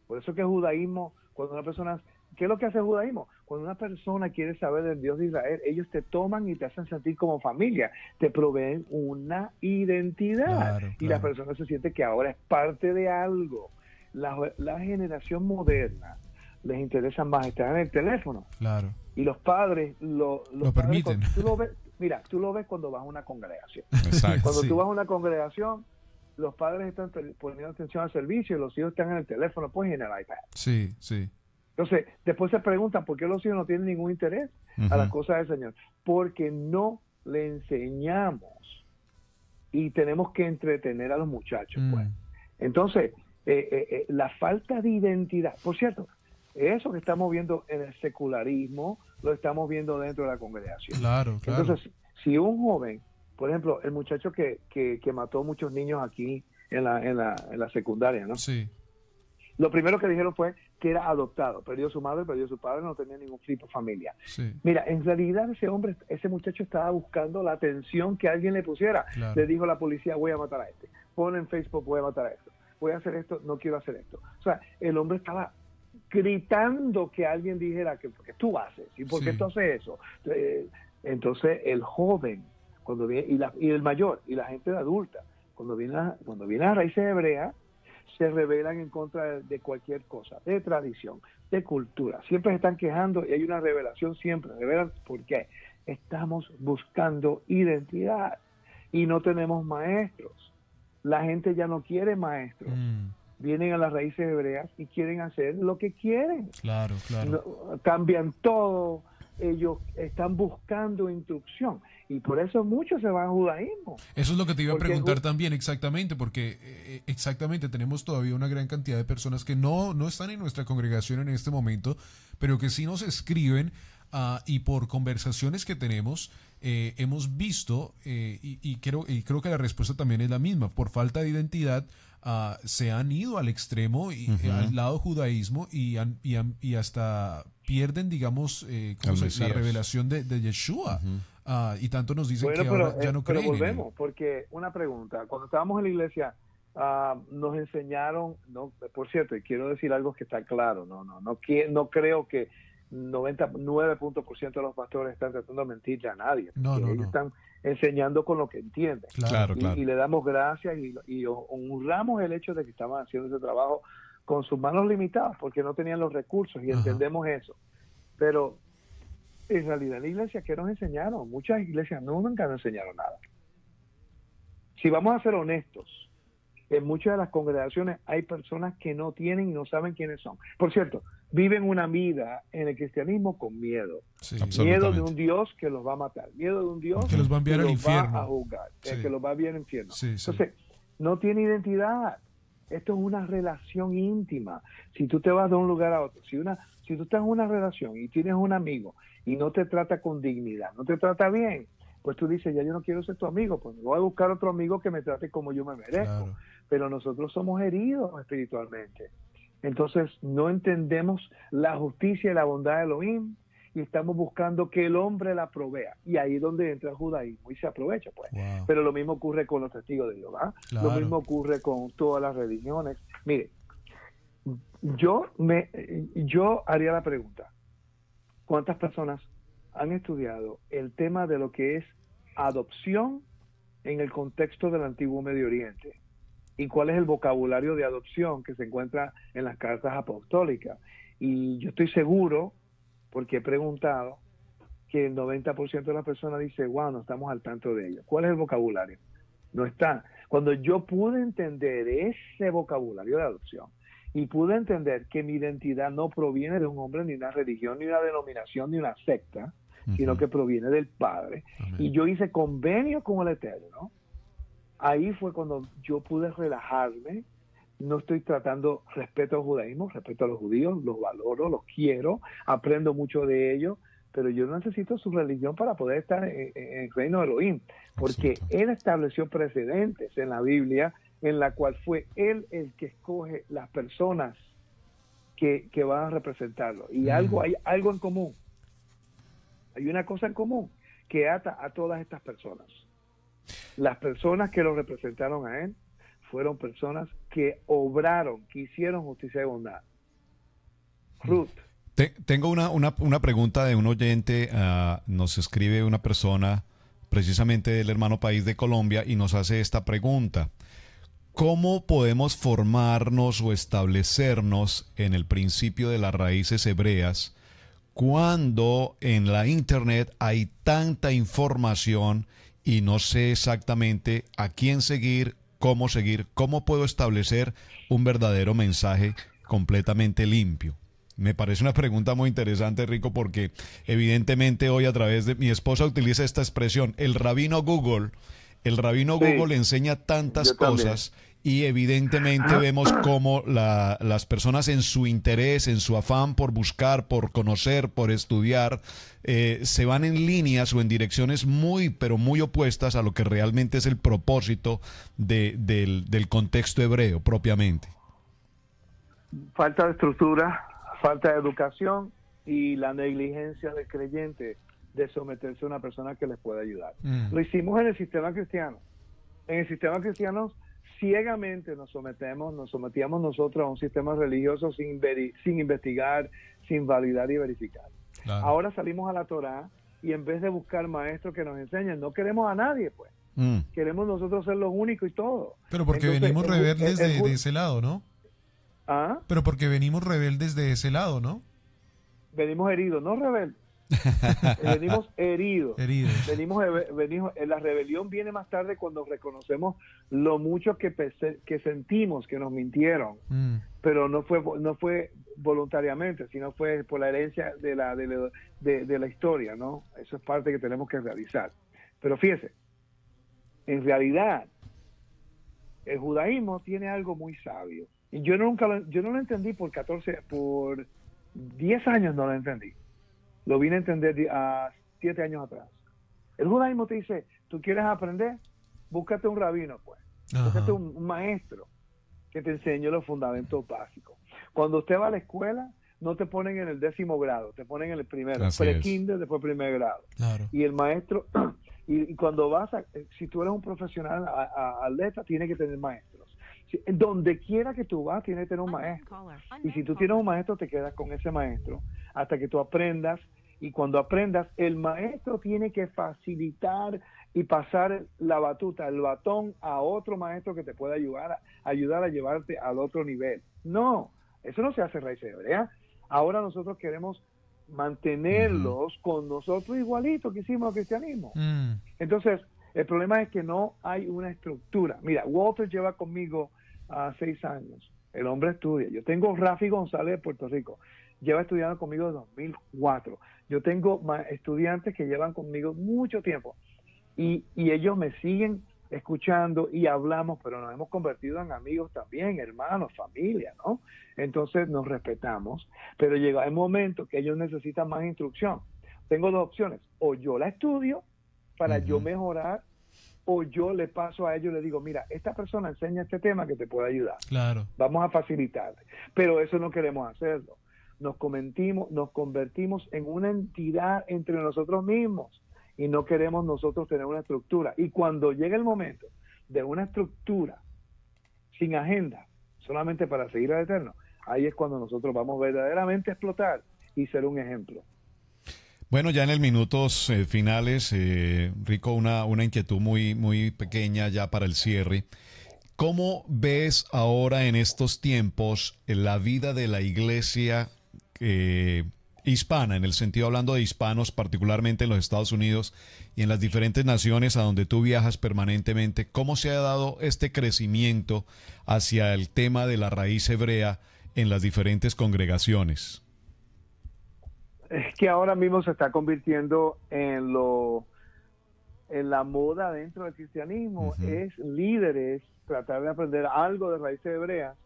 Por eso que el judaísmo, cuando una persona, ¿qué es lo que hace el judaísmo? Cuando una persona quiere saber del Dios de Israel, ellos te toman y te hacen sentir como familia, te proveen una identidad, Claro, y la claro. persona se siente que ahora es parte de algo. La generación moderna les interesa más estar en el teléfono, Claro. y los padres Lo padres, permiten. tú lo ves, mira, tú lo ves cuando vas a una congregación. Exacto. Cuando Sí. tú vas a una congregación, los padres están poniendo atención al servicio y los hijos están en el teléfono, pues, y en el iPad. Sí, sí. Entonces, después se preguntan por qué los hijos no tienen ningún interés a las cosas del Señor. Porque no le enseñamos y tenemos que entretener a los muchachos, pues. Entonces, la falta de identidad, por cierto, eso que estamos viendo en el secularismo, lo estamos viendo dentro de la congregación. Claro, claro. Entonces, si un joven, por ejemplo, el muchacho que mató muchos niños aquí en la secundaria, ¿no? Sí. Lo primero que dijeron fue que era adoptado, perdió su madre, perdió su padre, no tenía ningún tipo de familia. Sí. Mira, en realidad ese muchacho estaba buscando la atención que alguien le pusiera. Claro. Le dijo a la policía, voy a matar a este. Pon en Facebook, voy a matar a esto. Voy a hacer esto, no quiero hacer esto. O sea, el hombre estaba gritando que alguien dijera que porque tú haces y por qué Sí. tú haces eso. Entonces el joven, cuando viene, y el mayor, y la gente adulta, cuando viene a las raíces hebreas, se rebelan en contra de cualquier cosa, de tradición, de cultura. Siempre se están quejando y hay una revelación siempre. Revelan, ¿por qué? Estamos buscando identidad y no tenemos maestros. La gente ya no quiere maestros. Vienen a las raíces hebreas y quieren hacer lo que quieren. Claro, claro. Cambian todo. Ellos están buscando instrucción y por eso muchos se van al judaísmo. Eso es lo que te iba a Porque preguntar también, exactamente, porque exactamente tenemos todavía una gran cantidad de personas que no están en nuestra congregación en este momento, pero que sí nos escriben y por conversaciones que tenemos hemos visto y creo que la respuesta también es la misma. Por falta de identidad se han ido al extremo y al lado judaísmo y hasta pierden, digamos, la revelación de Yeshua. Y tanto nos dicen que ahora ya no creen. Pero volvemos, porque una pregunta, cuando estábamos en la iglesia nos enseñaron, no, por cierto, y quiero decir algo que está claro, no creo que 99% de los pastores están tratando de mentirle a nadie. Ellos están enseñando con lo que entienden. Claro. Y le damos gracias y honramos el hecho de que estaban haciendo ese trabajo con sus manos limitadas porque no tenían los recursos y entendemos eso. Pero en realidad en la iglesia, ¿qué nos enseñaron? Muchas iglesias nunca nos enseñaron nada. Si vamos a ser honestos, en muchas de las congregaciones hay personas que no tienen y no saben quiénes son. Por cierto, viven una vida en el cristianismo con miedo. Sí. Miedo de un Dios que los va a matar. Miedo de un Dios que los va a enviar al infierno. Va a juzgar, que los va a enviar al infierno. Sí. Entonces, no tiene identidad. Esto es una relación íntima. Si tú te vas de un lugar a otro, si tú estás en una relación y tienes un amigo y no te trata con dignidad, no te trata bien, pues tú dices, ya yo no quiero ser tu amigo, pues voy a buscar otro amigo que me trate como yo me merezco. Claro. Pero nosotros somos heridos espiritualmente. Entonces no entendemos la justicia y la bondad de Elohim y estamos buscando que el hombre la provea. Y ahí es donde entra el judaísmo y se aprovecha, pues. Wow. Pero lo mismo ocurre con los testigos de Jehová. Claro. Lo mismo ocurre con todas las religiones. Mire, yo haría la pregunta, ¿cuántas personas han estudiado el tema de lo que es adopción en el contexto del antiguo Medio Oriente? ¿Y cuál es el vocabulario de adopción que se encuentra en las cartas apostólicas? Y yo estoy seguro, porque he preguntado, que el 90% de las personas dice, wow, no estamos al tanto de ello. ¿Cuál es el vocabulario? No está. Cuando yo pude entender ese vocabulario de adopción y pude entender que mi identidad no proviene de un hombre, ni una religión, ni una denominación, ni una secta, sino que proviene del Padre. Amén. Y yo hice convenio con el Eterno. Ahí fue cuando yo pude relajarme. No estoy tratando, respeto al judaísmo, respeto a los judíos, los valoro, los quiero, aprendo mucho de ellos, pero yo no necesito su religión para poder estar en el reino de Elohim, porque Exacto. él estableció precedentes en la Biblia en la cual fue Él el que escoge las personas que van a representarlo. Y hay algo en común. Hay una cosa en común que ata a todas estas personas. Las personas que lo representaron a Él fueron personas que obraron, que hicieron justicia y bondad. Ruth. Tengo una pregunta de un oyente. Nos escribe una persona, precisamente del hermano país de Colombia, y nos hace esta pregunta. ¿Cómo podemos formarnos o establecernos en el principio de las raíces hebreas cuando en la internet hay tanta información y no sé exactamente a quién seguir, cómo seguir? ¿Cómo puedo establecer un verdadero mensaje completamente limpio? Me parece una pregunta muy interesante, Rico, porque evidentemente hoy a través de mi esposa utiliza esta expresión, el rabino Google. El rabino Google enseña tantas cosas y evidentemente vemos cómo las personas en su interés, en su afán por buscar, por conocer, por estudiar, se van en líneas o en direcciones muy, pero muy opuestas a lo que realmente es el propósito del contexto hebreo propiamente. Falta de estructura, falta de educación y la negligencia del creyente de someterse a una persona que les pueda ayudar. Lo hicimos en el sistema cristiano. En el sistema cristiano ciegamente nos sometíamos nosotros a un sistema religioso sin investigar, sin validar y verificar. Claro. Ahora salimos a la Torá y en vez de buscar maestros que nos enseñen, no queremos a nadie, pues. Queremos nosotros ser los únicos y todo. Pero porque venimos rebeldes de ese lado, ¿no? ¿Ah? Pero porque venimos rebeldes de ese lado, ¿no? Venimos heridos, no rebeldes. Venimos heridos. Venimos, la rebelión viene más tarde cuando reconocemos lo mucho que sentimos que nos mintieron, pero no fue voluntariamente, sino fue por la herencia de la historia, ¿no? Eso es parte que tenemos que realizar. Pero fíjese, en realidad el judaísmo tiene algo muy sabio. Y yo no lo entendí por 10 años, no lo entendí. Lo vine a entender a 7 años atrás. El judaísmo te dice, ¿tú quieres aprender? Búscate un rabino, pues. Búscate un maestro que te enseñe los fundamentos básicos. Cuando usted va a la escuela, no te ponen en el 10º grado, te ponen en el primero, pre-kinder, después primer grado. Claro. Y el maestro, y cuando si tú eres un profesional atleta, tienes que tener maestros. Donde quiera que tú vas, tienes que tener un maestro. Y si tú tienes un maestro, te quedas con ese maestro hasta que tú aprendas. Y cuando aprendas, el maestro tiene que facilitar y pasar la batuta, el batón a otro maestro que te pueda ayudar a llevarte al otro nivel. No, eso no se hace en raíces hebreas. Ahora nosotros queremos mantenerlos con nosotros igualitos que hicimos el cristianismo. Entonces, el problema es que no hay una estructura. Mira, Walter lleva conmigo 6 años. El hombre estudia. Yo tengo Rafi González de Puerto Rico. Lleva estudiando conmigo desde 2004. Yo tengo estudiantes que llevan conmigo mucho tiempo. Y ellos me siguen escuchando y hablamos, pero nos hemos convertido en amigos también, hermanos, familia, ¿no? Entonces nos respetamos, pero llega el momento que ellos necesitan más instrucción. Tengo 2 opciones. O yo la estudio para yo mejorar, o yo le paso a ellos y le digo, mira, esta persona enseña este tema que te puede ayudar. Claro. Vamos a facilitarle. Pero eso no queremos hacerlo. Nos convertimos en una entidad entre nosotros mismos y no queremos nosotros tener una estructura. Y cuando llega el momento de una estructura sin agenda, solamente para seguir al Eterno, ahí es cuando nosotros vamos verdaderamente a explotar y ser un ejemplo. Bueno, ya en el minutos finales, Rico, una inquietud muy, muy pequeña ya para el cierre. ¿Cómo ves ahora en estos tiempos la vida de la iglesia hispana, en el sentido hablando de hispanos, particularmente en los Estados Unidos y en las diferentes naciones a donde tú viajas permanentemente? ¿Cómo se ha dado este crecimiento hacia el tema de la raíz hebrea en las diferentes congregaciones? Es que ahora mismo se está convirtiendo en la moda dentro del cristianismo. Es líderes tratar de aprender algo de raíces hebreas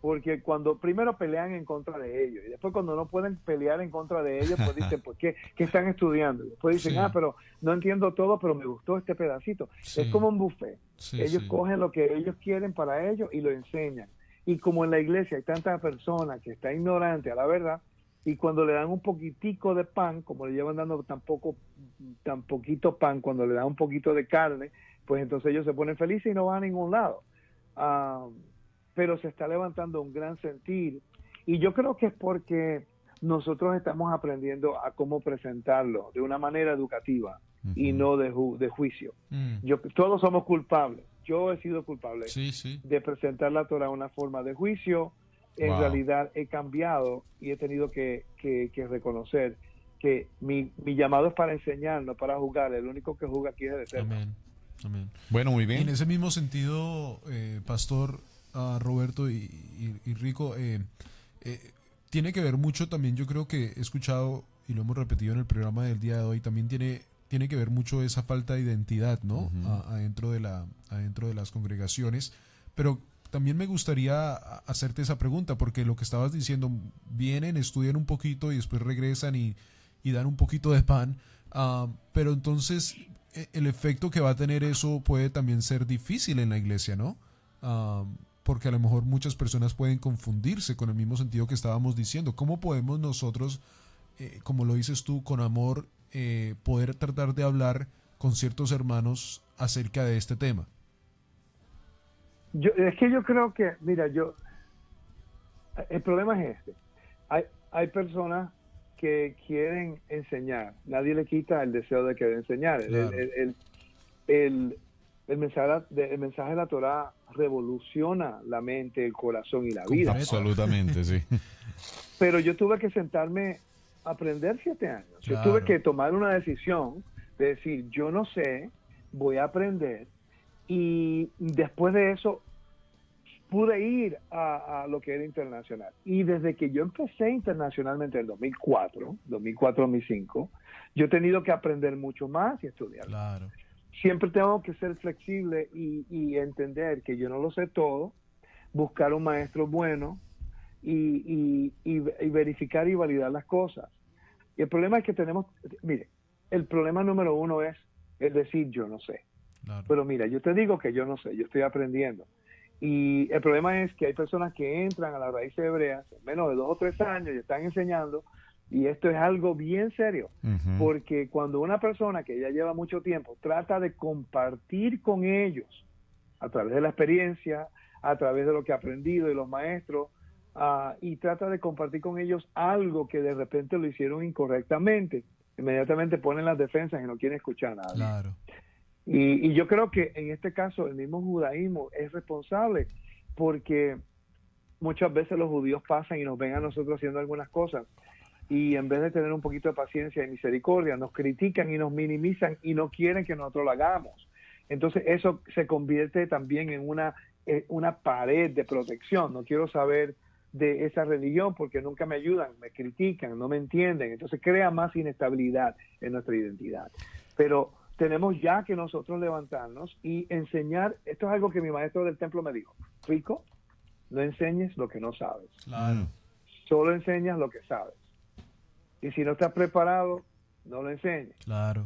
porque cuando primero pelean en contra de ellos y después cuando no pueden pelear en contra de ellos, pues dicen, pues ¿qué están estudiando? Y después dicen, Sí. pero no entiendo todo, pero me gustó este pedacito. Sí. Es como un buffet. Sí, Ellos sí. cogen lo que ellos quieren para ellos y lo enseñan. Y como en la iglesia hay tantas personas que están ignorantes a la verdad, y cuando le dan un poquitico de pan, como le llevan dando tan poquito pan, cuando le dan un poquito de carne, pues entonces ellos se ponen felices y no van a ningún lado. Pero se está levantando un gran sentir, y yo creo que es porque nosotros estamos aprendiendo a cómo presentarlo de una manera educativa y no de juicio. Todos somos culpables. Yo he sido culpable Sí, sí. de presentar la Torah de una forma de juicio. En Wow. realidad he cambiado y he tenido que reconocer que mi llamado es para enseñar, no para jugar. El único que juega aquí es el Eterno. Amén. Amén. Bueno, muy Y en bien. ese mismo sentido, Pastor Roberto y Rico, tiene que ver mucho también, yo creo que he escuchado y lo hemos repetido en el programa del día de hoy, también tiene que ver mucho esa falta de identidad, ¿no? Adentro de las congregaciones. Pero también me gustaría hacerte esa pregunta, porque lo que estabas diciendo, vienen, estudian un poquito y después regresan y dan un poquito de pan, pero entonces el efecto que va a tener eso puede también ser difícil en la iglesia, ¿no? Porque a lo mejor muchas personas pueden confundirse con el mismo sentido que estábamos diciendo. ¿Cómo podemos nosotros, como lo dices tú, con amor, poder tratar de con ciertos hermanos acerca de este tema? Es que yo creo que, mira, el problema es este. Hay personas que quieren enseñar. Nadie le quita el deseo de querer enseñar. Claro. El mensaje de la Torah revoluciona la mente, el corazón y la vida. Absolutamente, sí. Pero yo tuve que sentarme a aprender 7 años. Yo Claro. tuve que tomar una decisión de decir, yo no sé, voy a aprender. Y después de eso pude ir a lo que era internacional. Y desde que yo empecé internacionalmente en 2004-2005, yo he tenido que aprender mucho más y estudiar. Claro. Siempre tengo que ser flexible y entender que yo no lo sé todo, buscar un maestro bueno y verificar y validar las cosas. Y el problema es que mire, el problema número 1 es el decir yo no sé. Claro. Pero mira, yo te digo que yo no sé, yo estoy aprendiendo. Y el problema es que hay personas que entran a las raíces hebreas en menos de 2 o 3 años y están enseñando, y esto es algo bien serio, porque cuando una persona que ya lleva mucho tiempo trata de compartir con ellos a través de la experiencia, a través de lo que ha aprendido de los maestros, y trata de compartir con ellos algo que de repente lo hicieron incorrectamente, inmediatamente ponen las defensas y no quieren escuchar nada. Claro. Y yo creo que en este caso el mismo judaísmo es responsable, porque muchas veces los judíos pasan y nos ven a nosotros haciendo algunas cosas, y en vez de tener un poquito de paciencia y misericordia, nos critican y nos minimizan y no quieren que nosotros lo hagamos. Entonces eso se convierte también en una pared de protección. No quiero saber de esa religión porque nunca me ayudan, me critican, no me entienden. Entonces crea más inestabilidad en nuestra identidad. Pero tenemos ya que nosotros levantarnos y enseñar. Esto es algo que mi maestro del templo me dijo: Rico, no enseñes lo que no sabes. Claro. Solo enseñas lo que sabes. Y si no estás preparado, no lo enseñes. Claro.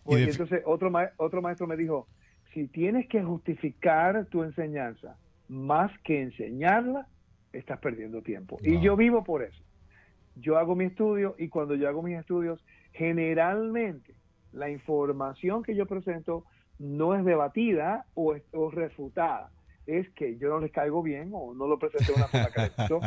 Porque entonces otro maestro me dijo: si tienes que justificar tu enseñanza más que enseñarla, estás perdiendo tiempo. Wow. Y yo vivo por eso. Yo hago mi estudio, y cuando yo hago mis estudios, generalmente la información que yo presento no es debatida o refutada. Es que yo no les caigo bien o no lo presento de una forma que les gustó,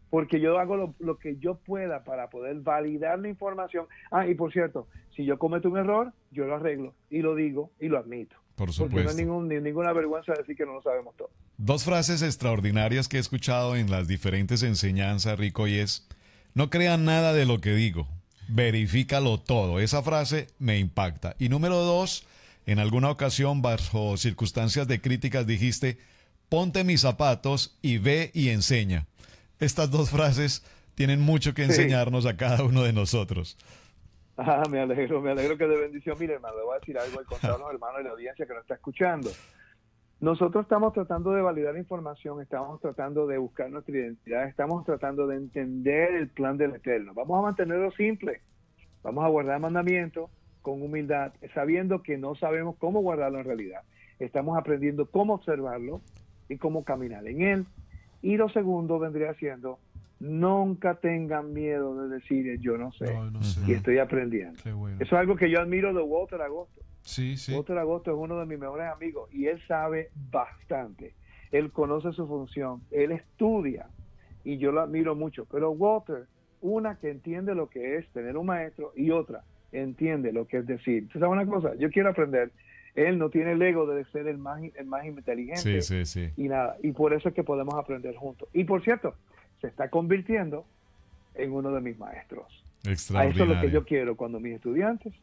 porque yo hago lo que yo pueda para poder validar la información. Y por cierto, si yo cometo un error, yo lo arreglo y lo digo y lo admito. Por Porque no supuesto. hay ninguna vergüenza de decir que no lo sabemos todo. 2 frases extraordinarias que he escuchado en las diferentes enseñanzas, Rico, y es: no crean nada de lo que digo, verifícalo todo. Esa frase me impacta. Y número 2, en alguna ocasión, bajo circunstancias de críticas, dijiste: ponte mis zapatos y ve y enseña. Estas 2 frases tienen mucho que enseñarnos a cada uno de nosotros. Me alegro que de bendición. Mire, hermano, le voy a decir algo al contrario a los hermanos de la audiencia que nos está escuchando. Nosotros estamos tratando de validar información, estamos tratando de buscar nuestra identidad, estamos tratando de entender el plan del Eterno. Vamos a mantenerlo simple, vamos a guardar mandamientos con humildad, sabiendo que no sabemos cómo guardarlo en realidad. Estamos aprendiendo cómo observarlo y cómo caminar en él. Y lo segundo vendría siendo, nunca tengan miedo de decir yo no sé, No sé. y estoy aprendiendo. Bueno. Eso es algo que yo admiro de Walter Agosto. Sí, sí. Walter Agosto es uno de mis mejores amigos y él sabe bastante. Él conoce su función, él estudia y yo lo admiro mucho. Pero Walter, una que entiende lo que es tener un maestro y otra entiende lo que es decir. ¿Tú sabes una cosa? Yo quiero aprender. Él no tiene el ego de ser el más inteligente. Sí. Y nada, y por eso es que podemos aprender juntos. Y por cierto, se está convirtiendo en uno de mis maestros. A eso es lo que yo quiero cuando mis estudiantes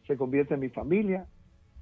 se convierten en mi familia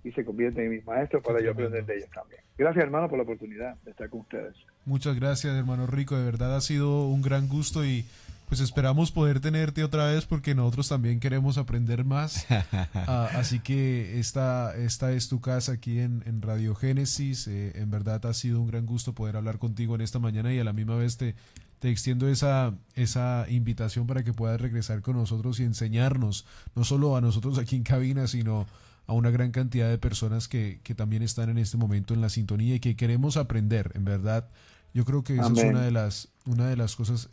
y se convierten en mis maestros para yo aprender de ellos también. Gracias, hermano, por la oportunidad de estar con ustedes. Muchas gracias, hermano Rico. De verdad ha sido un gran gusto y pues esperamos poder tenerte otra vez porque nosotros también queremos aprender más. Así que esta es tu casa aquí en Radio Génesis. En verdad ha sido un gran gusto poder hablar contigo en esta mañana y a la misma vez te extiendo esa invitación para que puedas regresar con nosotros y enseñarnos, no solo a nosotros aquí en cabina, sino a una gran cantidad de personas que también están en este momento en la sintonía y que queremos aprender. En verdad, yo creo que esa es una de las cosas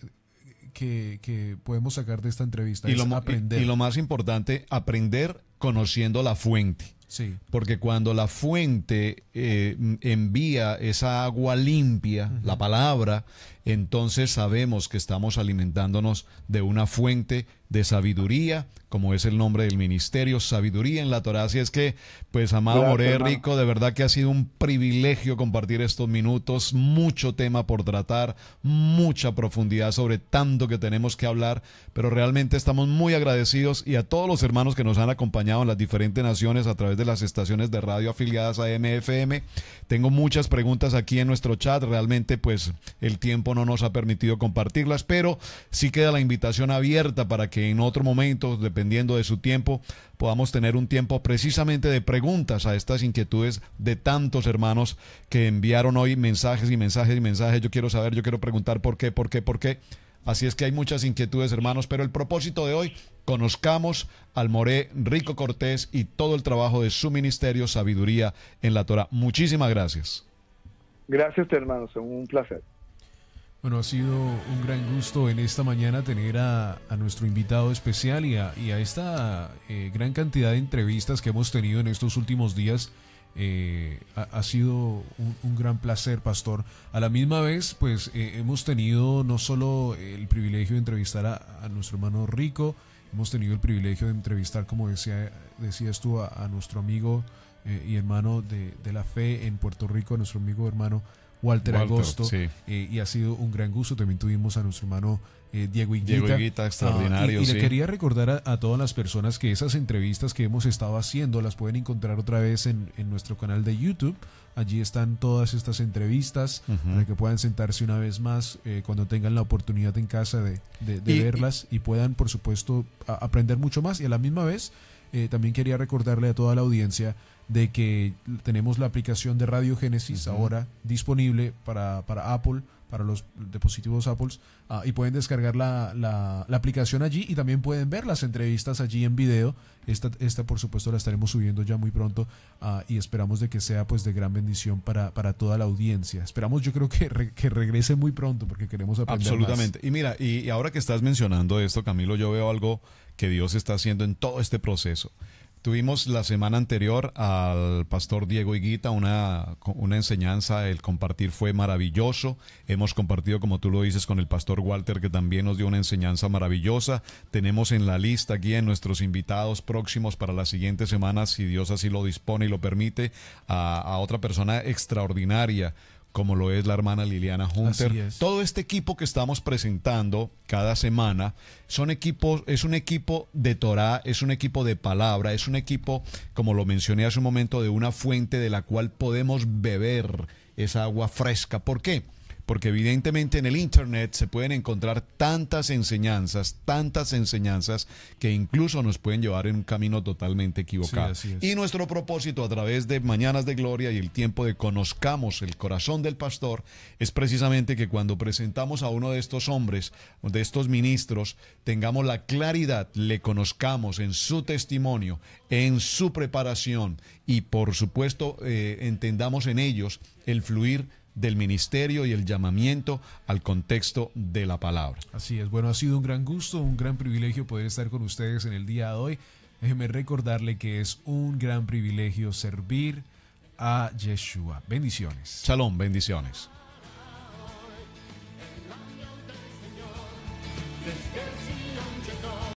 que podemos sacar de esta entrevista, es aprender. Y lo más importante, aprender conociendo la fuente. Sí. Porque cuando la fuente envía esa agua limpia, la palabra, entonces sabemos que estamos alimentándonos de una fuente de sabiduría, como es el nombre del ministerio, sabiduría en la Torá. Así es que, pues, amado Moré Rico, de verdad que ha sido un privilegio compartir estos minutos, mucho tema por tratar, mucha profundidad sobre tanto que tenemos que hablar, pero realmente estamos muy agradecidos y a todos los hermanos que nos han acompañado en las diferentes naciones a través de las estaciones de radio afiliadas a MFM. Tengo muchas preguntas aquí en nuestro chat, realmente pues el tiempo no nos ha permitido compartirlas, pero sí queda la invitación abierta para que en otro momento, dependiendo de su tiempo, podamos tener un tiempo precisamente de preguntas a estas inquietudes de tantos hermanos que enviaron hoy mensajes y mensajes y mensajes. Yo quiero saber, yo quiero preguntar por qué. Así es que hay muchas inquietudes, hermanos, pero el propósito de hoy, conozcamos al Moré Rico Cortés y todo el trabajo de su ministerio, Sabiduría en la Torá. Muchísimas gracias. Gracias, hermanos, es un placer. Bueno, ha sido un gran gusto en esta mañana tener a nuestro invitado especial y a esta gran cantidad de entrevistas que hemos tenido en estos últimos días. Ha sido un gran placer, pastor. A la misma vez, pues hemos tenido no solo el privilegio de entrevistar a nuestro hermano Rico, hemos tenido el privilegio de entrevistar, como decías tú, a nuestro amigo y hermano de la fe en Puerto Rico, a nuestro amigo hermano Walter Agosto, sí. Y ha sido un gran gusto. También tuvimos a nuestro hermano Diego Higuita. Diego Higuita, extraordinario. Y sí. le quería recordar a todas las personas que esas entrevistas que hemos estado haciendo las pueden encontrar otra vez en nuestro canal de YouTube. Allí están todas estas entrevistas para que puedan sentarse una vez más cuando tengan la oportunidad en casa de verlas y puedan, por supuesto, aprender mucho más. Y a la misma vez, también quería recordarle a toda la audiencia de que tenemos la aplicación de Radio Génesis ahora disponible para Apple, para los dispositivos Apple, y pueden descargar la aplicación allí y también pueden ver las entrevistas allí en video. Esta por supuesto la estaremos subiendo ya muy pronto y esperamos de que sea pues de gran bendición para toda la audiencia. Esperamos, yo creo que regrese muy pronto porque queremos aprender absolutamente más. Y mira, y ahora que estás mencionando esto, Camilo, yo veo algo que Dios está haciendo en todo este proceso. Tuvimos la semana anterior al pastor Diego Higuita una enseñanza, el compartir fue maravilloso. Hemos compartido, como tú lo dices, con el pastor Walter, que también nos dio una enseñanza maravillosa. Tenemos en la lista aquí en nuestros invitados próximos para las siguientes semanas, si Dios así lo dispone y lo permite, a otra persona extraordinaria, como lo es la hermana Liliana Hunter. Todo este equipo que estamos presentando cada semana es un equipo de Torá, es un equipo de palabra, es un equipo, como lo mencioné hace un momento, de una fuente de la cual podemos beber esa agua fresca. ¿Por qué? porque evidentemente en el Internet se pueden encontrar tantas enseñanzas que incluso nos pueden llevar en un camino totalmente equivocado. Sí, así es. Y nuestro propósito a través de Mañanas de Gloria y el tiempo de Conozcamos el Corazón del Pastor es precisamente que cuando presentamos a uno de estos hombres, de estos ministros, tengamos la claridad, le conozcamos en su testimonio, en su preparación y por supuesto entendamos en ellos el fluir del ministerio y el llamamiento al contexto de la palabra. Así es, bueno, ha sido un gran gusto, un gran privilegio poder estar con ustedes en el día de hoy. Déjeme recordarle que es un gran privilegio servir a Yeshua. Bendiciones. Shalom, bendiciones. Desde